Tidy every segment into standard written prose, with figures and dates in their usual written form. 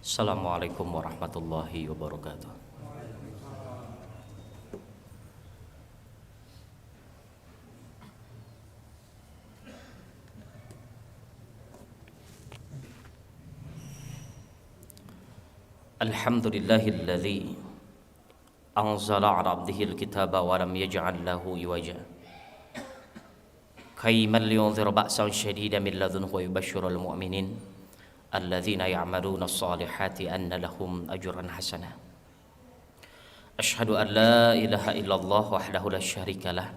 Assalamualaikum warahmatullahi wabarakatuh. Alhamdulillahilladzi anzala 'ala 'abdihil kitaba wa lam yaj'al lahu iwaja. Kaiman liyunzira ba'san syadidan min ladunhu wa yubashshirul mu'minin alladzina ya'maluna as-salihati anna lahum ajran hasana. Asyhadu an la ilaha illallah wahdahu la syarika lah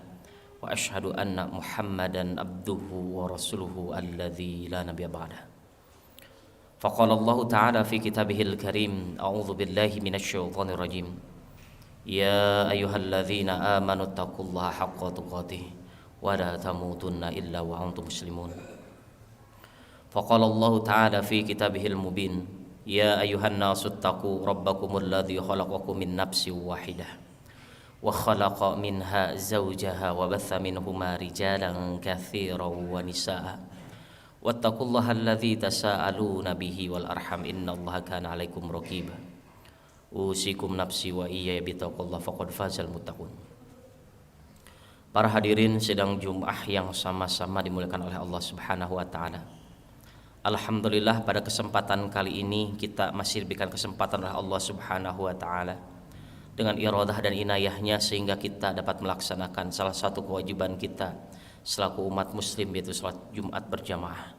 wa asyhadu anna Muhammadan abduhu wa rasuluhu alladzi la nabiyya ba'dah. Faqala Allah Ta'ala fi kitabihil karim, a'udzu billahi minasy syaithanir rajim. Ya ayyuhalladzina amanu taqullaha haqqa tuqatih wa la tamutunna illa wa antum muslimun. Faqala Allah Ta'ala fi kitabihil mubin, ya ayyuhan nasu taqu rabbakumul ladzi khalaqakum min nafsin wahidah wa khalaqa minha zawjaha wa batha minhuma rijalan katsiran wa nisaa. Wattaqullaha alladzi tasaaluna bihi wal arham innallaha kana 'alaikum raqiba. Usikum nafsi wa iyya bittaqullah faqad fazal muttaqun. Para hadirin sidang Jumat yang sama-sama dimuliakan oleh Allah Subhanahu wa taala. Alhamdulillah pada kesempatan kali ini kita masih diberikan kesempatan oleh Allah Subhanahu wa taala dengan iradah dan inayahnya sehingga kita dapat melaksanakan salah satu kewajiban kita selaku umat muslim, yaitu salat Jumat berjamaah.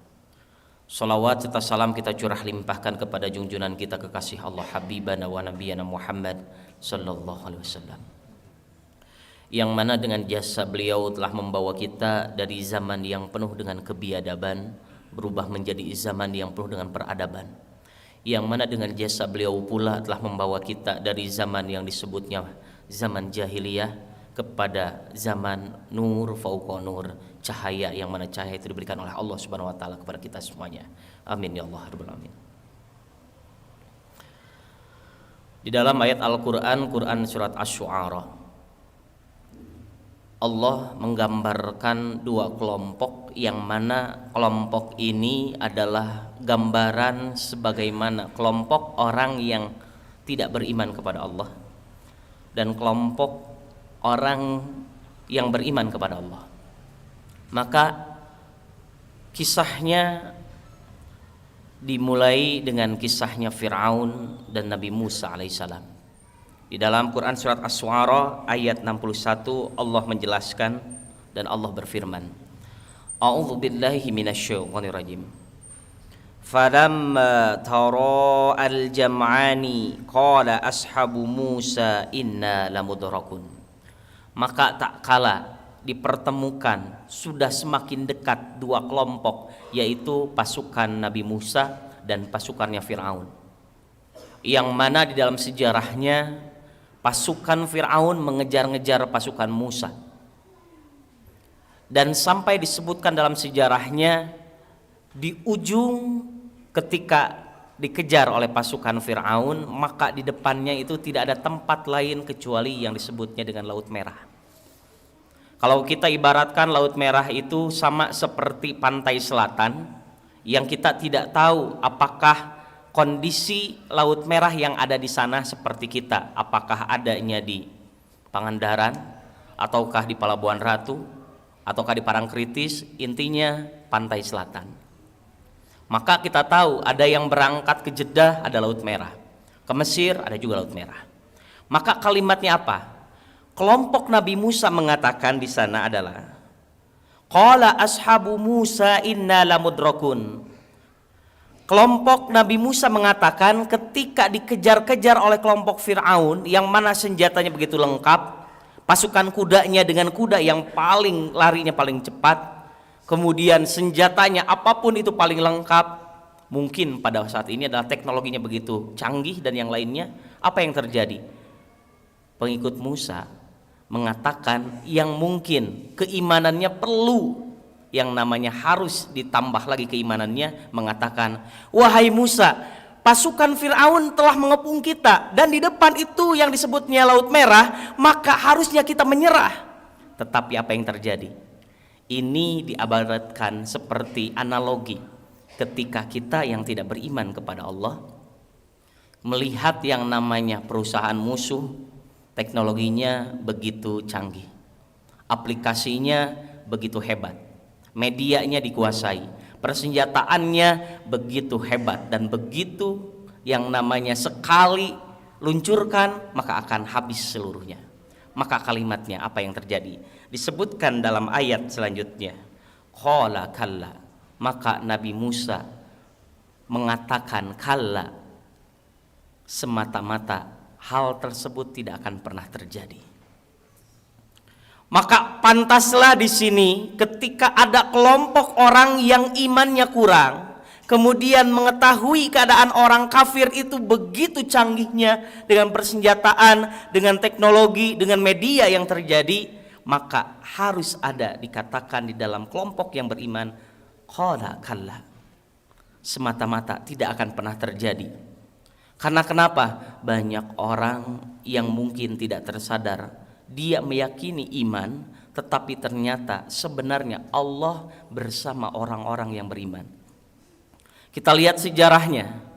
Salawat serta salam kita curah limpahkan kepada junjungan kita kekasih Allah Habibana wa Nabiyana Muhammad sallallahu alaihi wasallam, yang mana dengan jasa beliau telah membawa kita dari zaman yang penuh dengan kebiadaban berubah menjadi zaman yang penuh dengan peradaban, yang mana dengan jasa beliau pula telah membawa kita dari zaman yang disebutnya zaman jahiliyah kepada zaman nur fauqa nur, cahaya yang mana cahaya itu diberikan oleh Allah Subhanahu wa taala kepada kita semuanya. Amin ya Allah rabbal alamin. Di dalam ayat Al-Qur'an, Quran surat Asy-Syu'ara, Allah menggambarkan dua kelompok yang mana kelompok ini adalah gambaran sebagaimana kelompok orang yang tidak beriman kepada Allah dan kelompok orang yang beriman kepada Allah. Maka kisahnya dimulai dengan kisahnya Fir'aun dan Nabi Musa alaihissalam. Di dalam Quran surat Asy-Syu'ara ayat 61 Allah menjelaskan dan Allah berfirman, A'udzu billahi minasyaitonir rajim. Falamma tara al-jam'ani qala ashabu Musa inna lamudrakun. Maka tak kala dipertemukan sudah semakin dekat dua kelompok, yaitu pasukan Nabi Musa dan pasukannya Fir'aun, yang mana di dalam sejarahnya pasukan Fir'aun mengejar-ngejar pasukan Musa, dan sampai disebutkan dalam sejarahnya di ujung ketika dikejar oleh pasukan Fir'aun, maka di depannya itu tidak ada tempat lain kecuali yang disebutnya dengan Laut Merah. Kalau kita ibaratkan Laut Merah itu sama seperti pantai selatan, yang kita tidak tahu apakah kondisi Laut Merah yang ada di sana seperti kita, apakah adanya di Pangandaran, ataukah di Pelabuhan Ratu, ataukah di Parangkritis, intinya pantai selatan. Maka kita tahu ada yang berangkat ke Jeddah, ada Laut Merah, ke Mesir ada juga Laut Merah. Maka kalimatnya apa? Kelompok Nabi Musa mengatakan di sana adalah qala ashabu Musa inna lamudrakun. Kelompok Nabi Musa mengatakan ketika dikejar-kejar oleh kelompok Fir'aun yang mana senjatanya begitu lengkap, pasukan kudanya dengan kuda yang paling larinya paling cepat, kemudian senjatanya apapun itu paling lengkap, mungkin pada saat ini adalah teknologinya begitu canggih dan yang lainnya. Apa yang terjadi? Pengikut Musa mengatakan yang mungkin keimanannya perlu, yang namanya harus ditambah lagi keimanannya, mengatakan, wahai Musa, pasukan Fir'aun telah mengepung kita dan di depan itu yang disebutnya Laut Merah, maka harusnya kita menyerah. Tetapi apa yang terjadi? Ini diibaratkan seperti analogi ketika kita yang tidak beriman kepada Allah melihat yang namanya perusahaan musuh, teknologinya begitu canggih, aplikasinya begitu hebat, medianya dikuasai, persenjataannya begitu hebat, dan begitu yang namanya sekali luncurkan maka akan habis seluruhnya. Maka kalimatnya apa yang terjadi? Disebutkan dalam ayat selanjutnya, qala kalla, maka Nabi Musa mengatakan kalla, semata-mata hal tersebut tidak akan pernah terjadi. Maka pantaslah di sini ketika ada kelompok orang yang imannya kurang, kemudian mengetahui keadaan orang kafir itu begitu canggihnya dengan persenjataan, dengan teknologi, dengan media yang terjadi, maka harus ada dikatakan di dalam kelompok yang beriman, qala kalla, semata-mata tidak akan pernah terjadi. Karena kenapa? Banyak orang yang mungkin tidak tersadar, dia meyakini iman, tetapi ternyata sebenarnya Allah bersama orang-orang yang beriman. Kita lihat sejarahnya.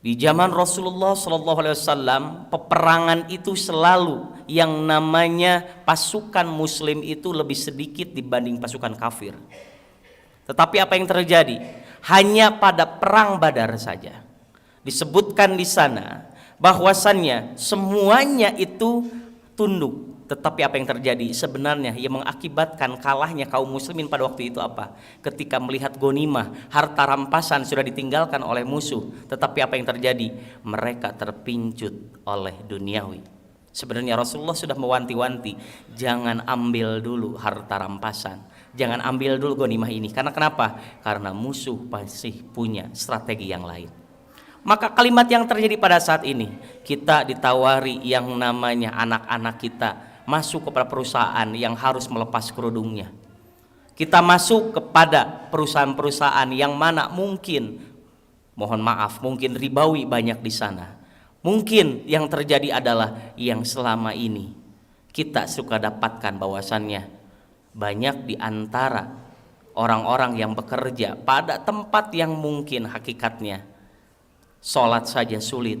Di zaman Rasulullah SAW, peperangan itu selalu yang namanya pasukan muslim itu lebih sedikit dibanding pasukan kafir. Tetapi apa yang terjadi? Hanya pada perang Badar saja disebutkan di sana bahwasannya semuanya itu tunduk. Tetapi apa yang terjadi? Sebenarnya yang mengakibatkan kalahnya kaum muslimin pada waktu itu apa? Ketika melihat gonimah, harta rampasan sudah ditinggalkan oleh musuh, tetapi apa yang terjadi? Mereka terpincut oleh duniawi. Sebenarnya Rasulullah sudah mewanti-wanti, jangan ambil dulu harta rampasan, jangan ambil dulu gonimah ini. Karena kenapa? Karena musuh masih punya strategi yang lain. Maka kalimat yang terjadi pada saat ini, kita ditawari yang namanya anak-anak kita masuk kepada perusahaan yang harus melepas kerudungnya. Kita masuk kepada perusahaan-perusahaan yang mana mungkin, mohon maaf, mungkin ribawi banyak di sana. Mungkin yang terjadi adalah yang selama ini kita suka dapatkan bahwasannya banyak di antara orang-orang yang bekerja pada tempat yang mungkin hakikatnya sholat saja sulit,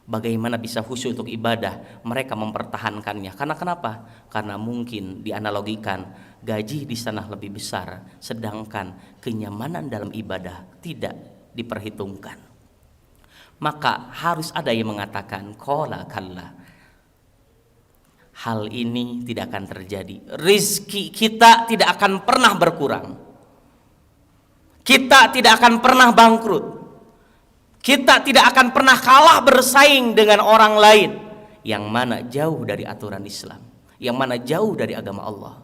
bagaimana bisa khusyuk untuk ibadah, mereka mempertahankannya. Karena kenapa? Karena mungkin dianalogikan gaji di sana lebih besar, sedangkan kenyamanan dalam ibadah tidak diperhitungkan. Maka harus ada yang mengatakan qala kalla, hal ini tidak akan terjadi. Rizki kita tidak akan pernah berkurang, kita tidak akan pernah bangkrut, kita tidak akan pernah kalah bersaing dengan orang lain yang mana jauh dari aturan Islam, yang mana jauh dari agama Allah.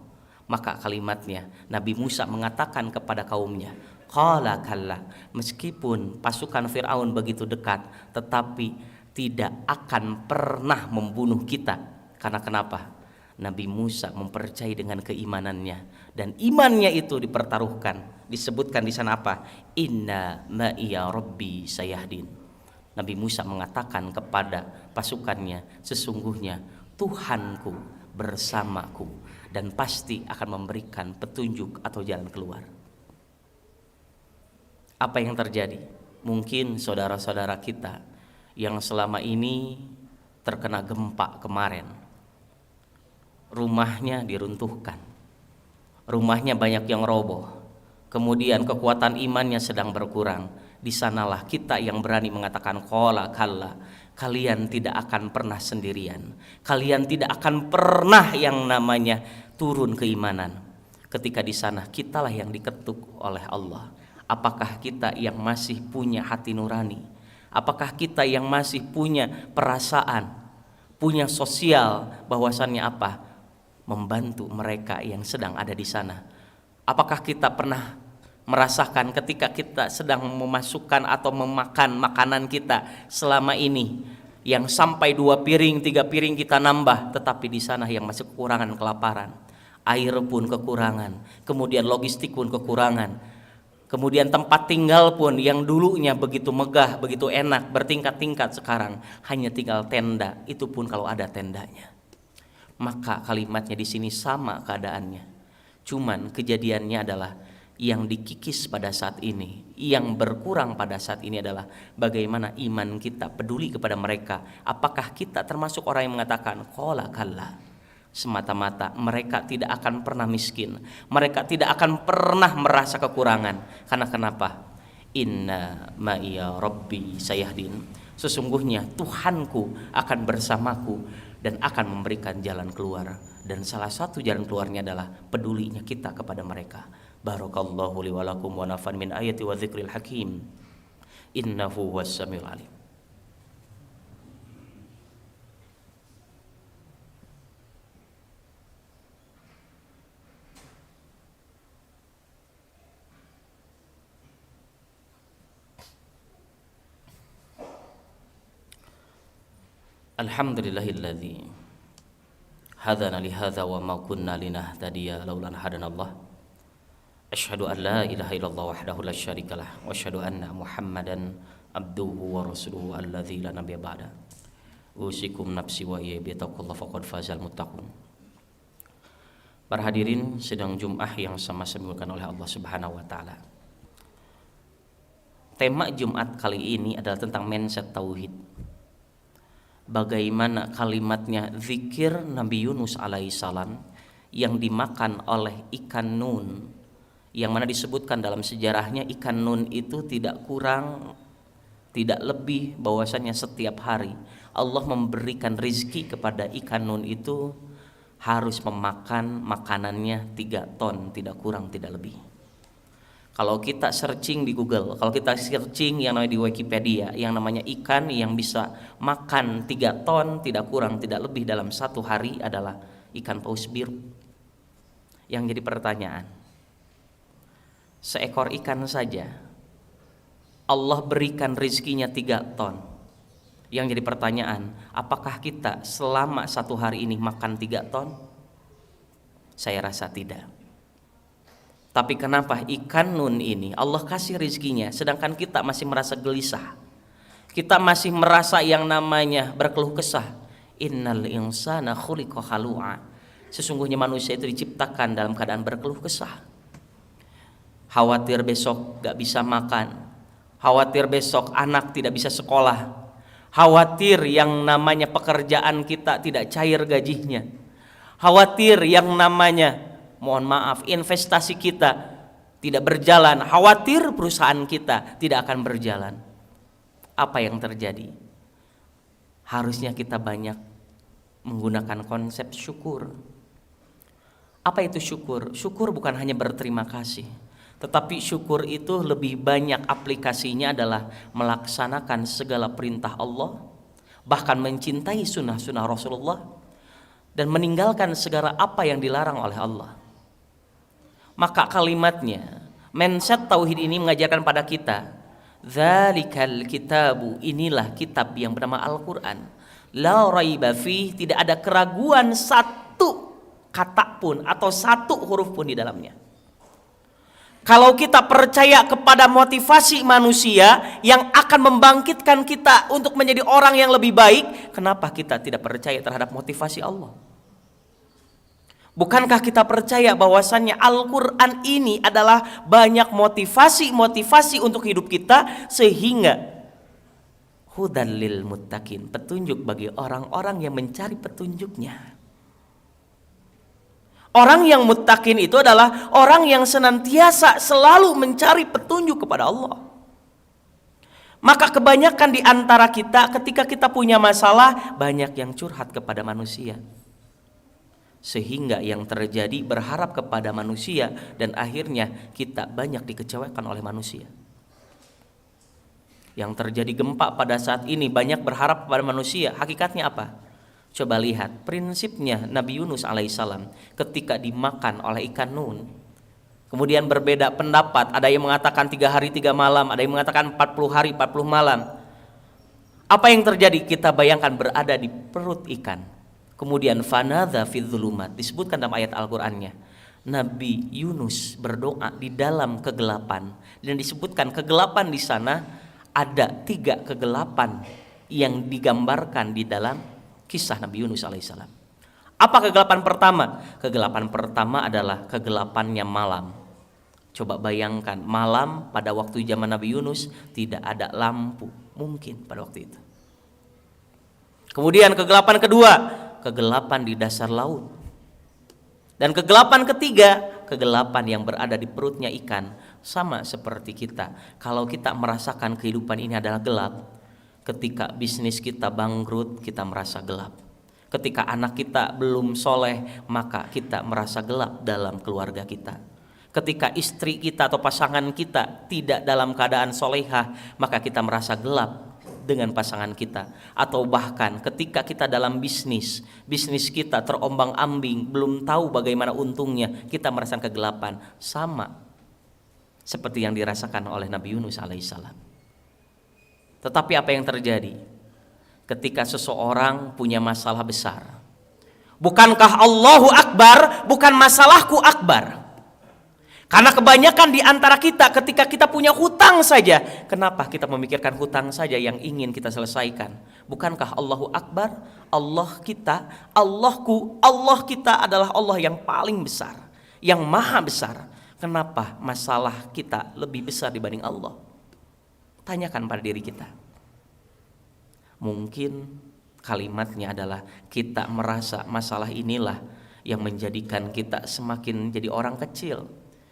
Maka kalimatnya Nabi Musa mengatakan kepada kaumnya, qala kalla, meskipun pasukan Fir'aun begitu dekat, tetapi tidak akan pernah membunuh kita. Karena kenapa? Nabi Musa mempercayai dengan keimanannya, dan imannya itu dipertaruhkan. Disebutkan di sana apa? Inna ma'iya rabbi sayahdin. Nabi Musa mengatakan kepada pasukannya, sesungguhnya Tuhanku bersamaku dan pasti akan memberikan petunjuk atau jalan keluar. Apa yang terjadi? Mungkin saudara-saudara kita yang selama ini terkena gempa kemarin, rumahnya diruntuhkan, rumahnya banyak yang roboh, kemudian kekuatan imannya sedang berkurang. Di sanalah kita yang berani mengatakan qala kalla, kalian tidak akan pernah sendirian, kalian tidak akan pernah yang namanya turun keimanan. Ketika di sana kitalah yang diketuk oleh Allah. Apakah kita yang masih punya hati nurani? Apakah kita yang masih punya perasaan, punya sosial, bahwasannya apa? Membantu mereka yang sedang ada di sana. Apakah kita pernah merasakan ketika kita sedang memasukkan atau memakan makanan kita selama ini, yang sampai 2 piring, 3 piring kita nambah, tetapi di sana yang masih kekurangan kelaparan, air pun kekurangan, kemudian logistik pun kekurangan, kemudian tempat tinggal pun yang dulunya begitu megah, begitu enak, bertingkat-tingkat, sekarang hanya tinggal tenda, itu pun kalau ada tendanya. Maka kalimatnya di sini sama keadaannya. Cuman kejadiannya adalah yang dikikis pada saat ini, yang berkurang pada saat ini adalah bagaimana iman kita peduli kepada mereka. Apakah kita termasuk orang yang mengatakan qala kalla, semata-mata mereka tidak akan pernah miskin, mereka tidak akan pernah merasa kekurangan. Karena kenapa? Inna ma'iya rabbi sayahdin, sesungguhnya Tuhanku akan bersamaku dan akan memberikan jalan keluar. Dan salah satu jalan keluarnya adalah pedulinya kita kepada mereka. Barakallahu li wa lakum wa nafan min ayati wa dzikril hakim. Innahu was-samiul alim. Alhamdulillahilladzi hadana li hadza wa ma kunna linahtadiya laula an hadanallah. Asyhadu an la ilaha illallah wahdahu la syarikalah wa asyhadu anna Muhammadan abduhu wa rasuluhu alladzi la nabiyya ba'da. Usikum nafsi wa iyya bi taqwallah faqad fazal muttaqun. Para hadirin sidang Jumat yang sama-sama dimuliakan oleh Allah Subhanahu wa taala. Tema Jumat kali ini adalah tentang mindset tauhid. Bagaimana kalimatnya zikir Nabi Yunus alaihissalam yang dimakan oleh ikan nun, yang mana disebutkan dalam sejarahnya ikan nun itu tidak kurang tidak lebih bahwasannya setiap hari Allah memberikan rizki kepada ikan nun itu harus memakan makanannya 3 ton, tidak kurang tidak lebih. Kalau kita searching di Google, kalau kita searching yang namanya di Wikipedia, yang namanya ikan yang bisa makan 3 ton tidak kurang tidak lebih dalam 1 hari adalah ikan paus biru. Yang jadi pertanyaan, seekor ikan saja Allah berikan rizkinya 3 ton. Yang jadi pertanyaan, apakah kita selama 1 hari ini makan 3 ton? Saya rasa tidak. Tapi kenapa ikan nun ini Allah kasih rizkinya sedangkan kita masih merasa gelisah, kita masih merasa yang namanya berkeluh kesah. Innal insana khuliqa halu'a, sesungguhnya manusia itu diciptakan dalam keadaan berkeluh kesah. Khawatir besok gak bisa makan, khawatir besok anak tidak bisa sekolah, khawatir yang namanya pekerjaan kita tidak cair gajinya, khawatir yang namanya mohon maaf investasi kita tidak berjalan, khawatir perusahaan kita tidak akan berjalan. Apa yang terjadi? Harusnya kita banyak menggunakan konsep syukur. Apa itu syukur? Syukur bukan hanya berterima kasih, tetapi syukur itu lebih banyak aplikasinya adalah melaksanakan segala perintah Allah, bahkan mencintai sunnah-sunnah Rasulullah, dan meninggalkan segala apa yang dilarang oleh Allah. Maka kalimatnya, mindset tauhid ini mengajarkan pada kita, dzalikal kitabu, inilah kitab yang bernama Al-Quran, la raiba fih, tidak ada keraguan satu kata pun atau satu huruf pun di dalamnya. Kalau kita percaya kepada motivasi manusia yang akan membangkitkan kita untuk menjadi orang yang lebih baik, kenapa kita tidak percaya terhadap motivasi Allah? Bukankah kita percaya bahwasannya Al-Quran ini adalah banyak motivasi-motivasi untuk hidup kita, sehingga hudan lil muttaqin, petunjuk bagi orang-orang yang mencari petunjuknya. Orang yang muttaqin itu adalah orang yang senantiasa selalu mencari petunjuk kepada Allah. Maka kebanyakan di antara kita ketika kita punya masalah, banyak yang curhat kepada manusia, sehingga yang terjadi berharap kepada manusia dan akhirnya kita banyak dikecewakan oleh manusia. Yang terjadi gempa pada saat ini banyak berharap kepada manusia, hakikatnya apa? Coba lihat prinsipnya Nabi Yunus alaihissalam ketika dimakan oleh ikan nun. Kemudian berbeda pendapat, ada yang mengatakan 3 hari 3 malam, ada yang mengatakan 40 hari 40 malam. Apa yang terjadi? Kita bayangkan berada di perut ikan. Kemudian fanadha fi dzulumat, disebutkan dalam ayat Al-Qur'annya, Nabi Yunus berdoa di dalam kegelapan, dan disebutkan kegelapan di sana ada 3 kegelapan yang digambarkan di dalam kisah Nabi Yunus alaihissalam. Apa kegelapan pertama? Kegelapan pertama adalah kegelapannya malam. Coba bayangkan malam pada waktu zaman Nabi Yunus tidak ada lampu, mungkin pada waktu itu. Kemudian kegelapan kedua, kegelapan di dasar laut. Dan kegelapan ketiga, kegelapan yang berada di perutnya ikan. Sama seperti kita, kalau kita merasakan kehidupan ini adalah gelap, ketika bisnis kita bangkrut kita merasa gelap. Ketika anak kita belum soleh, maka kita merasa gelap dalam keluarga kita. Ketika istri kita atau pasangan kita tidak dalam keadaan solehah, maka kita merasa gelap dengan pasangan kita. Atau bahkan ketika kita dalam bisnis kita terombang-ambing, belum tahu bagaimana untungnya, kita merasakan kegelapan. Sama seperti yang dirasakan oleh Nabi Yunus alaihissalam. Tetapi apa yang terjadi ketika seseorang punya masalah besar? Bukankah Allahu Akbar bukan masalahku akbar? Karena kebanyakan di antara kita ketika kita punya hutang saja, kenapa kita memikirkan hutang saja yang ingin kita selesaikan? Bukankah Allahu Akbar, Allah kita, Allahku, Allah kita adalah Allah yang paling besar, yang maha besar. Kenapa masalah kita lebih besar dibanding Allah? Tanyakan pada diri kita. Mungkin kalimatnya adalah kita merasa masalah inilah yang menjadikan kita semakin jadi orang kecil.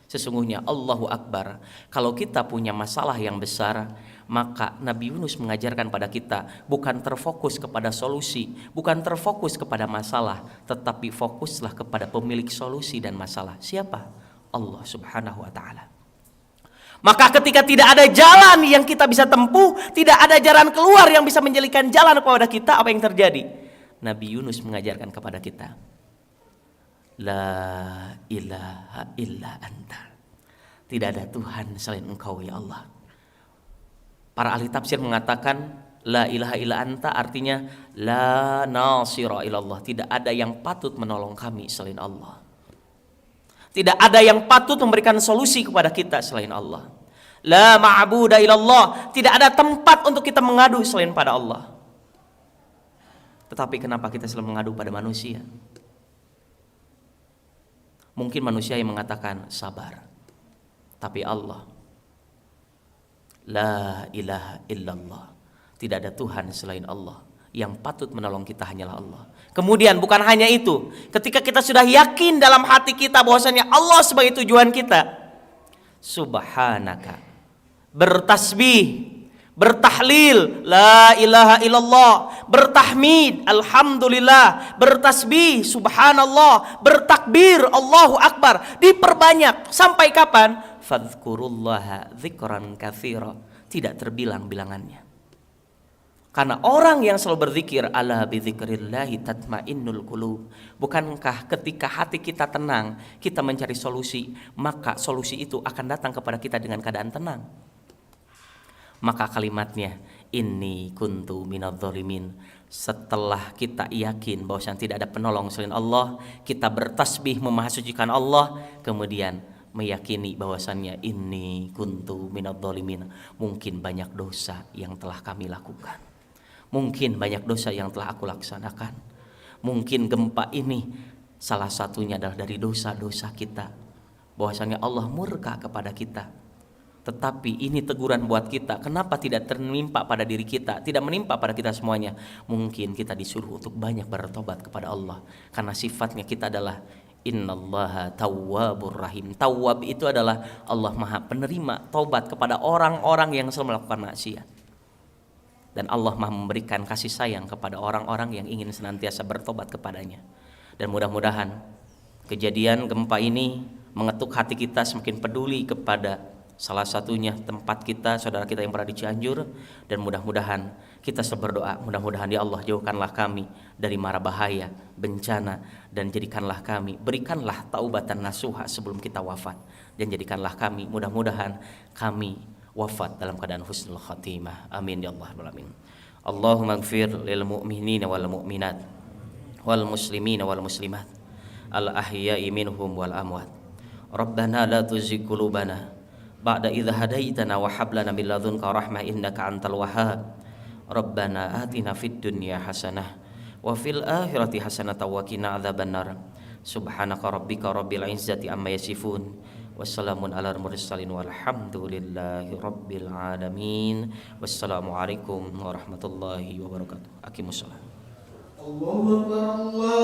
Sesungguhnya Allahu Akbar, kalau kita punya masalah yang besar, maka Nabi Yunus mengajarkan pada kita bukan terfokus kepada solusi, bukan terfokus kepada masalah, tetapi fokuslah kepada pemilik solusi dan masalah. Siapa? Allah Subhanahu wa ta'ala. Maka ketika tidak ada jalan yang kita bisa tempuh, tidak ada jalan keluar yang bisa menjadikan jalan kepada kita, apa yang terjadi? Nabi Yunus mengajarkan kepada kita, La ilaha illa anta. Tidak ada Tuhan selain Engkau ya Allah. Para ahli tafsir mengatakan La ilaha illa anta artinya La nasira ilallah. Tidak ada yang patut menolong kami selain Allah. Tidak ada yang patut memberikan solusi kepada kita selain Allah. La ma'buda ilallah. Tidak ada tempat untuk kita mengadu selain pada Allah. Tetapi kenapa kita selalu mengadu pada manusia? Mungkin manusia yang mengatakan sabar, tapi Allah, la ilaha illallah, tidak ada Tuhan selain Allah. Yang patut menolong kita hanyalah Allah. Kemudian bukan hanya itu, ketika kita sudah yakin dalam hati kita bahwasanya Allah sebagai tujuan kita, subhanaka, bertasbih, bertahlil, la ilaha illallah, bertahmid, alhamdulillah, bertasbih, subhanallah, bertakbir, Allahu Akbar, diperbanyak. Sampai kapan? Fadhkurullaha dzikran katsira, tidak terbilang bilangannya. Karena orang yang selalu berzikir, ala bidzikrillahi tatmainnul qulub. Bukankah ketika hati kita tenang, kita mencari solusi, maka solusi itu akan datang kepada kita dengan keadaan tenang. Maka kalimatnya inni kuntu minadh-dhalimin. Setelah kita yakin bahwa tidak ada penolong selain Allah, kita bertasbih memahasucikan Allah, kemudian meyakini bahwasannya inni kuntu minadh-dhalimin. Mungkin banyak dosa yang telah kami lakukan. Mungkin banyak dosa yang telah aku laksanakan. Mungkin gempa ini salah satunya adalah dari dosa-dosa kita. Bahwasannya Allah murka kepada kita. Tetapi ini teguran buat kita. Kenapa tidak menimpa pada diri kita, tidak menimpa pada kita semuanya? Mungkin kita disuruh untuk banyak bertobat kepada Allah. Karena sifatnya kita adalah innallaha tawwabur rahim. Tawwab itu adalah Allah maha penerima taubat kepada orang-orang yang selalu melakukan maksiat. Dan Allah maha memberikan kasih sayang kepada orang-orang yang ingin senantiasa bertobat kepadanya. Dan mudah-mudahan kejadian gempa ini mengetuk hati kita semakin peduli kepada salah satunya tempat kita, saudara kita yang berada di Cianjur. Dan mudah-mudahan kita selalu berdoa, mudah-mudahan ya Allah jauhkanlah kami dari mara bahaya, bencana, dan jadikanlah kami, berikanlah taubatan nasuha sebelum kita wafat, dan jadikanlah kami, mudah-mudahan kami wafat dalam keadaan husnul khatimah. Amin ya Allah alamin. Allahumma ighfir lil mu'minina wal mu'minat wal muslimina wal muslimat al ahya'i minhum wal amwat. Rabbana la tuzigh qulubana ba'da idh hadaitana wa hab lana min ladunka rahmah innaka antal wahhab. Rabbana atina fid dunya hasanah wa fil akhirati hasanah wa qina adzabannar. Subhanaka rabbika rabbil izzati amma yasifun Wassalamun ala mursalin walhamdulillahi rabbil alamin. Wassalamualaikum warahmatullahi wabarakatuh. Aqimussalam. Allahu Akbar.